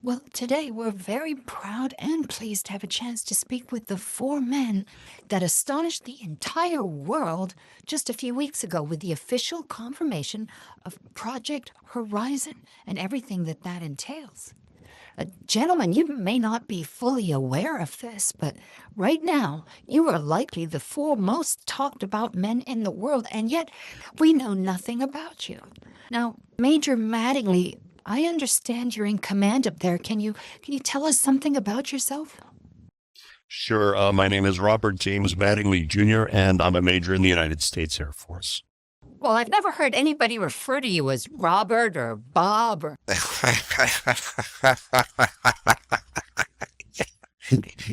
Well, today we're very proud and pleased to have a chance to speak with the four men that astonished the entire world just a few weeks ago with the official confirmation of Project Horizon and everything that that entails. Gentlemen, you may not be fully aware of this, but right now you are likely the four most talked about men in the world, and yet we know nothing about you. Now, Major Mattingly, I understand you're in command up there. Can you tell us something about yourself? Sure. My name is Robert James Mattingly Jr., and I'm a major in the United States Air Force. Well, I've never heard anybody refer to you as Robert or Bob or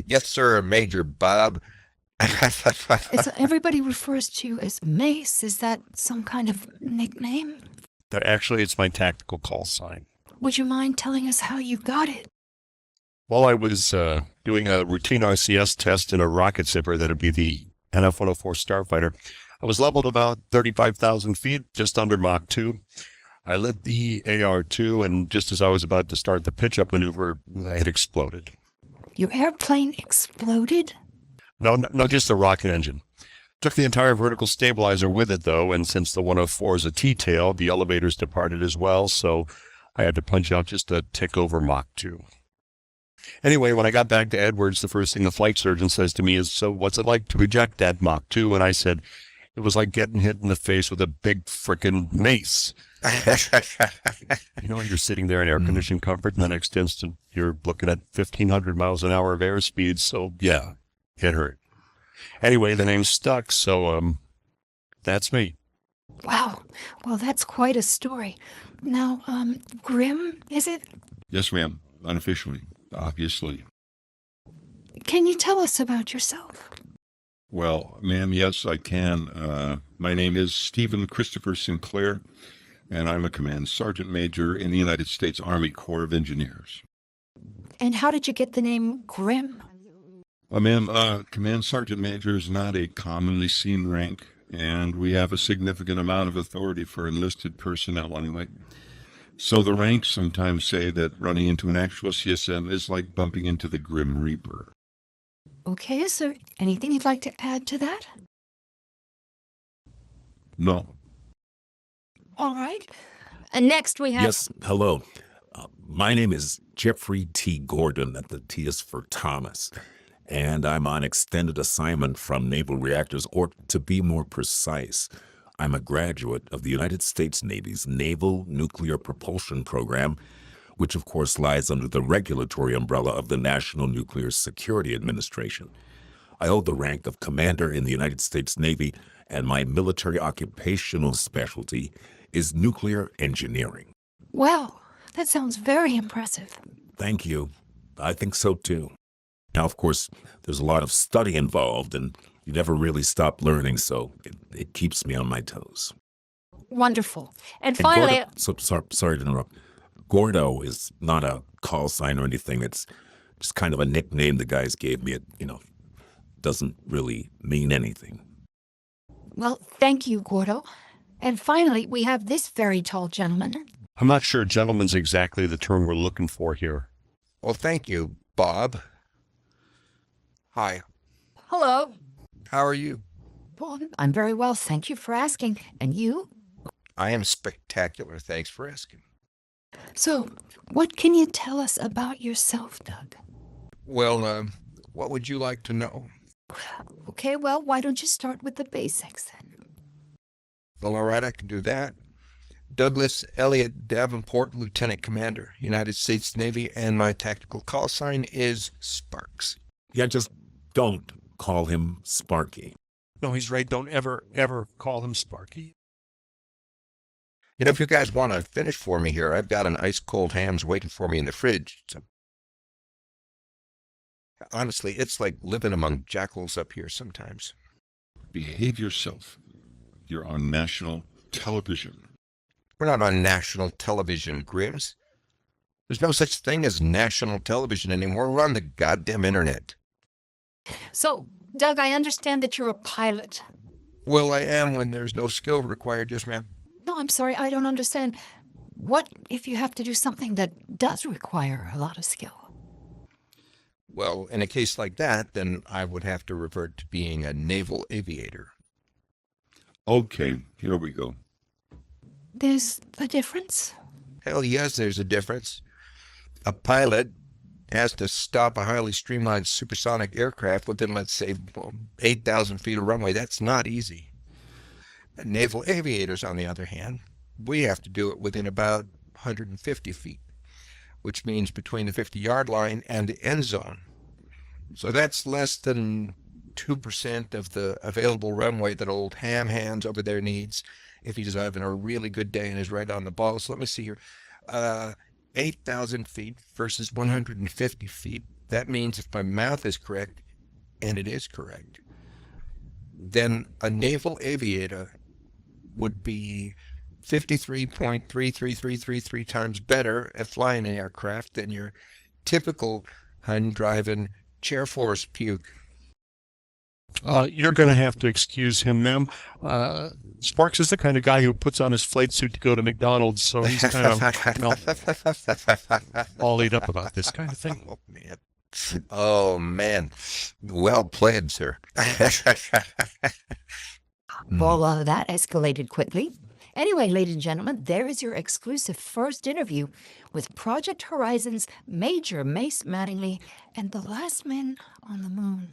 Yes, sir, Major Bob. everybody refers to you as Mace. Is that some kind of nickname? Actually, it's my tactical call sign. Would you mind telling us how you got it? While I was doing a routine RCS test in a rocket zipper that'd be the NF-104 Starfighter, I was leveled about 35,000 feet, just under Mach 2. I lit the AR-2, and just as I was about to start the pitch-up maneuver, it exploded. Your airplane exploded? No, just the rocket engine. Took the entire vertical stabilizer with it, though, and since the 104 is a T-tail, the elevators departed as well, so I had to punch out just a tick over Mach 2. Anyway, when I got back to Edwards, the first thing the flight surgeon says to me is, "So what's it like to eject at Mach 2?" And I said, it was like getting hit in the face with a big frickin' mace. You're sitting there in air-conditioned comfort, and the next instant, you're looking at 1,500 miles an hour of airspeed, so yeah, it hurt. Anyway, the name stuck, so, that's me. Wow. Well, that's quite a story. Now, Grim, is it? Yes, ma'am. Unofficially, obviously. Can you tell us about yourself? Well, ma'am, yes, I can. My name is Stephen Christopher Sinclair, and I'm a Command Sergeant Major in the United States Army Corps of Engineers. And how did you get the name Grim? Ma'am, Command Sergeant Major is not a commonly seen rank, and we have a significant amount of authority for enlisted personnel anyway. So the ranks sometimes say that running into an actual CSM is like bumping into the Grim Reaper. Okay, is there anything you'd like to add to that? No. All right. And next we have... Yes, hello. My name is Jeffrey T. Gordon, and the T is for Thomas. And I'm on extended assignment from Naval Reactors, or to be more precise, I'm a graduate of the United States Navy's Naval Nuclear Propulsion Program, which of course lies under the regulatory umbrella of the National Nuclear Security Administration. I hold the rank of Commander in the United States Navy, and my military occupational specialty is nuclear engineering. Wow, that sounds very impressive. Thank you. I think so too. Now, of course, there's a lot of study involved, and you never really stop learning, so it keeps me on my toes. Wonderful. And And finally... sorry to interrupt. Gordo is not a call sign or anything. It's just kind of a nickname the guys gave me. It, doesn't really mean anything. Well, thank you, Gordo. And finally, we have this very tall gentleman. I'm not sure gentleman's exactly the term we're looking for here. Well, thank you, Bob. Hi, Hello. how are you? Well, I'm very well, thank you for asking. And you? I am spectacular, thanks for asking. So, what can you tell us about yourself, Doug? Well, what would you like to know? Okay, well, why don't you start with the basics then? Well, all right, I can do that. Douglas Elliott Davenport, Lieutenant Commander, United States Navy, and my tactical call sign is Sparks. Yeah, just don't call him Sparky. No, he's right. Don't ever call him Sparky. If you guys want to finish for me here, I've got an ice-cold hams waiting for me in the fridge. Honestly, it's like living among jackals up here sometimes. Behave yourself. You're on national television. We're not on national television, Grims. There's no such thing as national television anymore. We're on the goddamn internet. So, Doug, I understand that you're a pilot. Well, I am when there's no skill required, yes, ma'am. No, I'm sorry, I don't understand. What if you have to do something that does require a lot of skill? Well, in a case like that, then I would have to revert to being a naval aviator. Okay, here we go. There's a difference? Hell yes, there's a difference. A pilot has to stop a highly streamlined supersonic aircraft within, let's say, 8,000 feet of runway. That's not easy. Naval aviators, on the other hand, we have to do it within about 150 feet, which means between the 50-yard line and the end zone. So that's less than 2% of the available runway that old ham hands over there needs if he's having a really good day and is right on the ball. So let me see here. 8,000 feet versus 150 feet. That means if my math is correct, and it is correct, then a naval aviator would be 53.33333 times better at flying an aircraft than your typical Hun-driving chair force puke. You're going to have to excuse him, ma'am. Sparks is the kind of guy who puts on his flight suit to go to McDonald's, so he's kind of all laid up about this kind of thing. Oh, man. Oh, man. Well played, sir. Well, that escalated quickly. Anyway, ladies and gentlemen, there is your exclusive first interview with Project Horizon's Major Mace Mattingly and the last man on the moon.